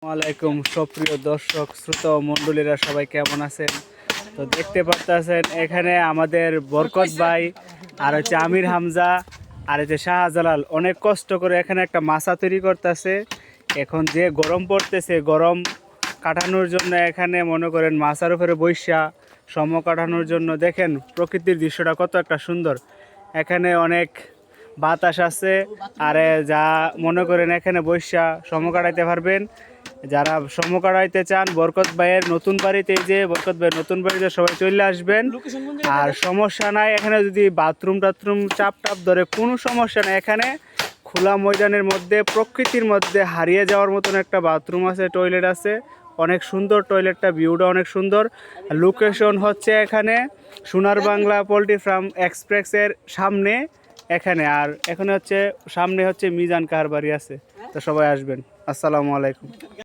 আসসালামাইকুম সুপ্রিয় দর্শক শ্রোতা ও মণ্ডলীরা সবাই কেমন আছেন? তো দেখতে পাচ্ছেন এখানে আমাদের বরকত ভাই আর হচ্ছে আমির হামজা আর হচ্ছে শাহজালাল অনেক কষ্ট করে এখানে একটা মাছা তৈরি করতেছে। এখন যে গরম পড়তেছে, গরম কাটানোর জন্য এখানে মনে করেন মাছার উপরে বৈশা সময় কাটানোর জন্য দেখেন প্রকৃতির দৃশ্যটা কত একটা সুন্দর। এখানে অনেক বাতাস আছে, আর যা মনে করেন এখানে বৈশা সময় কাটাইতে পারবেন। যারা সময় কাটাইতে চান বরকত ভাইয়ের নতুন বাড়িতে, যে বরকত ভাইয়ের নতুন বাড়িতে সবাই চলে আসবেন। আর সমস্যা নাই, এখানে যদি বাথরুম টাথরুম চাপ টাপ ধরে কোনো সমস্যা নাই। এখানে খোলা ময়দানের মধ্যে প্রকৃতির মধ্যে হারিয়ে যাওয়ার মতন একটা বাথরুম আছে, টয়লেট আছে, অনেক সুন্দর টয়লেটটা, ভিউটা অনেক সুন্দর। লোকেশন হচ্ছে এখানে সোনার বাংলা পোলট্রি ফার্ম এক্সপ্রেসের সামনে এখানে। আর এখানে হচ্ছে সামনে হচ্ছে মিজান কার বাড়ি আছে। তো সবাই আসবেন। আসসালামু আলাইকুম।